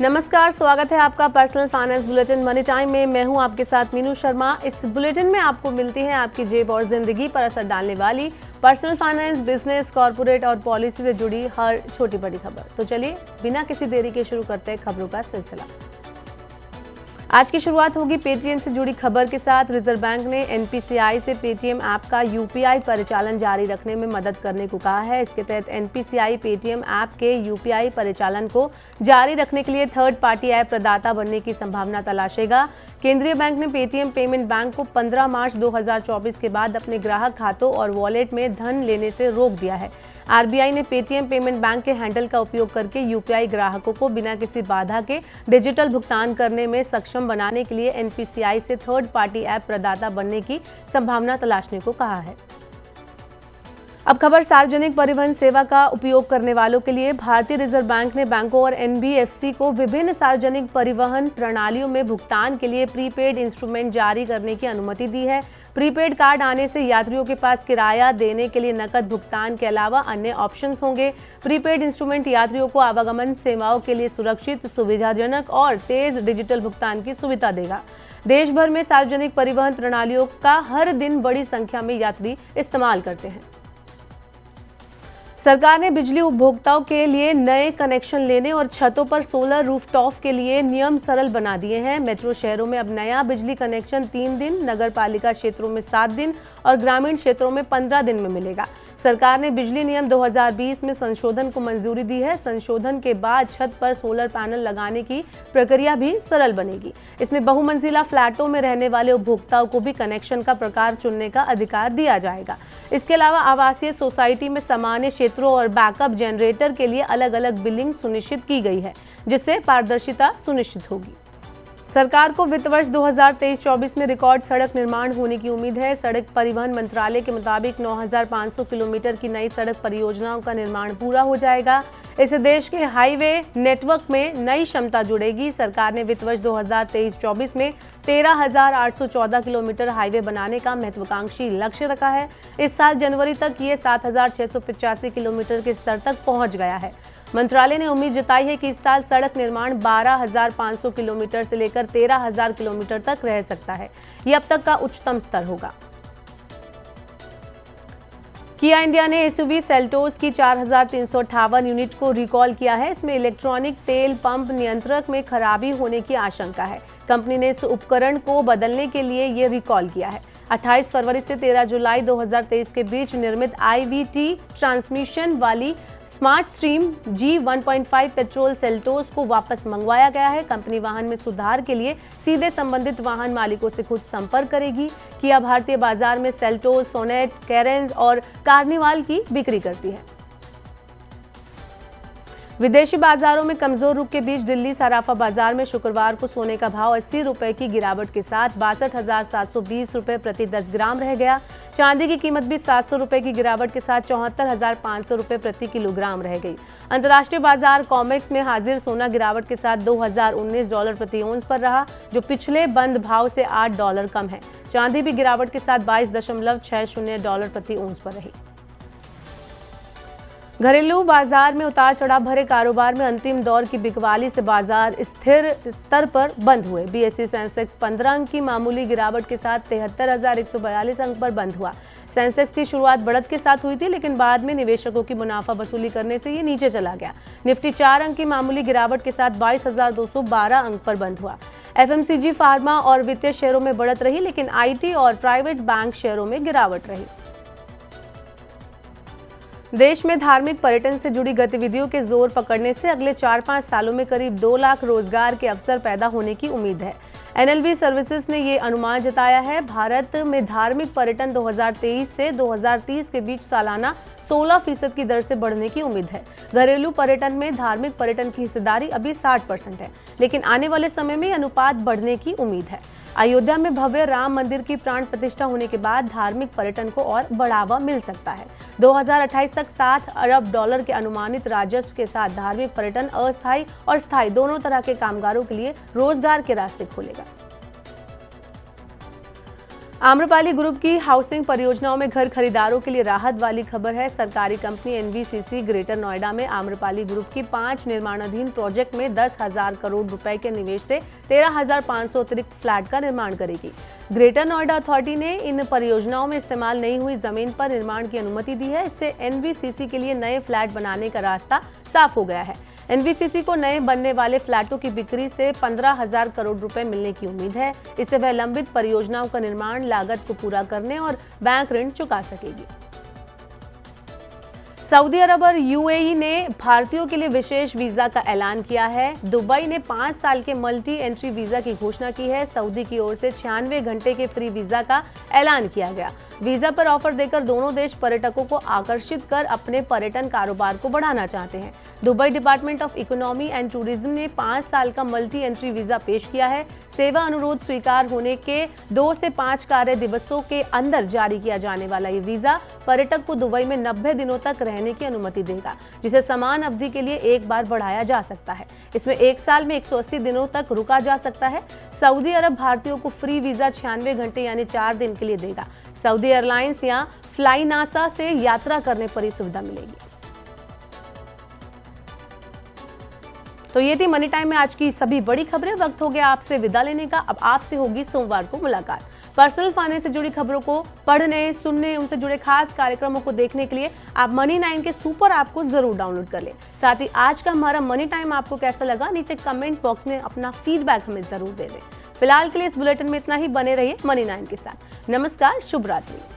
नमस्कार, स्वागत है आपका personal finance bulletin money time में। मैं हूं आपके साथ मीनू शर्मा। इस बुलेटिन में आपको मिलती है आपकी जेब और जिंदगी पर असर डालने वाली पर्सनल फाइनेंस, बिजनेस, कॉर्पोरेट और पॉलिसी से जुड़ी हर छोटी बड़ी खबर। तो चलिए बिना किसी देरी के शुरू करते हैं खबरों का सिलसिला। आज की शुरुआत होगी पेटीएम से जुड़ी खबर के साथ। रिजर्व बैंक ने एनपीसीआई से पेटीएम ऐप का यूपीआई परिचालन जारी रखने में मदद करने को कहा है। इसके तहत एनपीसीआई पेटीएम ऐप के यूपीआई परिचालन को जारी रखने के लिए थर्ड पार्टी ऐप प्रदाता बनने की संभावना तलाशेगा। केंद्रीय बैंक ने पेटीएम पेमेंट बैंक को 15 मार्च 2024 के बाद अपने ग्राहक खातों और वॉलेट में धन लेने से रोक दिया है। आरबीआई ने पेटीएम पेमेंट बैंक के हैंडल का उपयोग करके यूपीआई ग्राहकों को बिना किसी बाधा के डिजिटल भुगतान करने में सक्षम बनाने के लिए एनपीसीआई से थर्ड पार्टी ऐप प्रदाता बनने की संभावना तलाशने को कहा है। अब खबर सार्वजनिक परिवहन सेवा का उपयोग करने वालों के लिए। भारतीय रिजर्व बैंक ने बैंकों और एनबीएफसी को विभिन्न सार्वजनिक परिवहन प्रणालियों में भुगतान के लिए प्रीपेड इंस्ट्रूमेंट जारी करने की अनुमति दी है। प्रीपेड कार्ड आने से यात्रियों के पास किराया देने के लिए नकद भुगतान के अलावा अन्य ऑप्शंस होंगे। प्रीपेड इंस्ट्रूमेंट यात्रियों को आवागमन सेवाओं के लिए सुरक्षित, सुविधाजनक और तेज डिजिटल भुगतान की सुविधा देगा। देश भर में सार्वजनिक परिवहन प्रणालियों का हर दिन बड़ी संख्या में यात्री इस्तेमाल करते हैं। सरकार ने बिजली उपभोक्ताओं के लिए नए कनेक्शन लेने और छतों पर सोलर रूफटॉप के लिए नियम सरल बना दिए हैं। मेट्रो शहरों में अब नया बिजली कनेक्शन 3 दिन, नगर पालिका क्षेत्रों में 7 दिन और ग्रामीण क्षेत्रों में 15 दिन में मिलेगा। सरकार ने बिजली नियम 2020 में संशोधन को मंजूरी दी है। संशोधन के बाद छत पर सोलर पैनल लगाने की प्रक्रिया भी सरल बनेगी। इसमें बहुमंजिला फ्लैटों में रहने वाले उपभोक्ताओं को भी कनेक्शन का प्रकार चुनने का अधिकार दिया जाएगा। इसके अलावा आवासीय सोसाइटी में सामान्य क्षेत्रों और बैकअप जनरेटर के लिए अलग अलग बिलिंग सुनिश्चित की गई है, जिससे पारदर्शिता सुनिश्चित होगी। सरकार को वित्त वर्ष 2023-24 में रिकॉर्ड सड़क निर्माण होने की उम्मीद है। सड़क परिवहन मंत्रालय के मुताबिक 9,500 किलोमीटर की नई सड़क परियोजनाओं का निर्माण पूरा हो जाएगा। इससे देश के हाईवे नेटवर्क में नई क्षमता जुड़ेगी। सरकार ने वित्त वर्ष 2023-24 में 13,814 किलोमीटर हाईवे बनाने का महत्वाकांक्षी लक्ष्य रखा है। इस साल जनवरी तक ये 7,685 किलोमीटर के स्तर तक पहुंच गया है। मंत्रालय ने उम्मीद जताई है कि इस साल सड़क निर्माण 12,500 किलोमीटर से लेकर 13,000 किलोमीटर तक रह सकता है। ये अब तक का उच्चतम स्तर होगा। किया इंडिया ने एसयूवी सेल्टोस की 4,358 यूनिट को रिकॉल किया है। इसमें इलेक्ट्रॉनिक तेल पंप नियंत्रक में खराबी होने की आशंका है। कंपनी ने इस उपकरण को बदलने के लिए ये रिकॉल किया है। 28 फरवरी से 13 जुलाई 2023 के बीच निर्मित आईवीटी ट्रांसमिशन वाली smart stream G1.5 petrol Seltos को वापस मंगवाया गया है। कंपनी वाहन में सुधार के लिए सीधे संबंधित वाहन मालिकों से खुद संपर्क करेगी। किया भारतीय बाजार में सेल्टोस, सोनेट, कैरेंज और कार्निवाल की बिक्री करती है। विदेशी बाजारों में कमजोर रुख के बीच दिल्ली सराफा बाजार में शुक्रवार को सोने का भाव 80 रुपए की गिरावट के साथ 62,720 रुपए प्रति 10 ग्राम रह गया। चांदी की कीमत भी 700 रुपए की गिरावट के साथ 74,500 रुपए प्रति किलोग्राम रह गई। अंतर्राष्ट्रीय बाजार कॉमेक्स में हाजिर सोना गिरावट के साथ $2,019 प्रति औंस पर रहा, जो पिछले बंद भाव से $8 कम है। चांदी भी गिरावट के साथ $22.60 प्रति औंस पर रही। घरेलू बाजार में उतार चढ़ाव भरे कारोबार में अंतिम दौर की बिकवाली से बाजार स्थिर स्तर पर बंद हुए। बीएसई सेंसेक्स 15 अंक की मामूली गिरावट के साथ 73,142 अंक पर बंद हुआ। सेंसेक्स की शुरुआत बढ़त के साथ हुई थी, लेकिन बाद में निवेशकों की मुनाफा वसूली करने से ये नीचे चला गया। निफ्टी 4 अंक की मामूली गिरावट के साथ 22,212 अंक पर बंद हुआ। एफएमसीजी, फार्मा और वित्तीय शेयरों में बढ़त रही, लेकिन आईटी और प्राइवेट बैंक शेयरों में गिरावट रही। देश में धार्मिक पर्यटन से जुड़ी गतिविधियों के जोर पकड़ने से अगले 4-5 सालों में करीब 2 लाख रोजगार के अवसर पैदा होने की उम्मीद है। एनएलबी सर्विसेज ने ये अनुमान जताया है। भारत में धार्मिक पर्यटन 2023 से 2030 के बीच सालाना 16% की दर से बढ़ने की उम्मीद है। घरेलू पर्यटन में धार्मिक पर्यटन की हिस्सेदारी अभी 60% है, लेकिन आने वाले समय में अनुपात बढ़ने की उम्मीद है। अयोध्या में भव्य राम मंदिर की प्राण प्रतिष्ठा होने के बाद धार्मिक पर्यटन को और बढ़ावा मिल सकता है। 2028 तक $7 अरब के अनुमानित राजस्व के साथ धार्मिक पर्यटन अस्थायी और स्थायी दोनों तरह के कामगारों के लिए रोजगार के रास्ते खोलेगा। आम्रपाली ग्रुप की हाउसिंग परियोजनाओं में घर खरीदारों के लिए राहत वाली खबर है। सरकारी कंपनी एनवीसीसी ग्रेटर नोएडा में आम्रपाली ग्रुप की 5 निर्माणाधीन प्रोजेक्ट में 10,000 करोड़ रुपए के निवेश से 13,500 अतिरिक्त फ्लैट का निर्माण करेगी। ग्रेटर नोएडा अथॉरिटी ने इन परियोजनाओं में इस्तेमाल नहीं हुई जमीन पर निर्माण की अनुमति दी है। इससे एनवीसीसी के लिए नए फ्लैट बनाने का रास्ता साफ हो गया है। एनवीसीसी को नए बनने वाले फ्लैटों की बिक्री से 15,000 करोड़ रुपए मिलने की उम्मीद है। इससे वह लंबित परियोजनाओं का निर्माण लागत को पूरा करने और बैंक ऋण चुका सकेगी। सऊदी अरब और यूएई ने भारतीयों के लिए विशेष वीजा का ऐलान किया है। दुबई ने 5 साल के मल्टी एंट्री वीजा की घोषणा की है। सऊदी की ओर से 96 घंटे के फ्री वीजा का ऐलान किया गया। वीजा पर ऑफर देकर दोनों देश पर्यटकों को आकर्षित कर अपने पर्यटन कारोबार को बढ़ाना चाहते हैं। Dubai department of economy and tourism ने 5 साल का मल्टी एंट्री वीजा पेश किया है। सेवा अनुरोध स्वीकार होने के 2 से 5 कार्य दिवसों के अंदर जारी किया जाने वाला ये वीजा पर्यटक को दुबई में 90 दिनों तक रहने की अनुमति देगा, जिसे समान अवधि के लिए एक बार बढ़ाया जा सकता है। इसमें 1 साल में 180 दिनों तक रुका जा सकता है। सऊदी अरब भारतीयों को फ्री वीजा 96 घंटे यानी 4 दिन के लिए देगा। सऊदी एयरलाइंस या फ्लाई नासा से यात्रा करने पर ही सुविधा मिलेगी। तो ये थी मनी टाइम में आज की सभी बड़ी खबरें। वक्त हो गया आपसे विदा लेने का। अब आपसे होगी सोमवार को मुलाकात। पर्सनल फाइनेंस से जुड़ी खबरों को पढ़ने, सुनने, उनसे जुड़े खास कार्यक्रमों को देखने के लिए आप मनी 9 के सुपर ऐप को जरूर डाउनलोड कर लें। साथ ही आज का हमारा मनी टाइम आपको कैसा लगा, नीचे कमेंट बॉक्स में अपना फीडबैक हमें जरूर दे दें। फिलहाल के लिए इस बुलेटिन में इतना ही। बने रहिए मनी 9 के साथ। नमस्कार, शुभ रात्रि।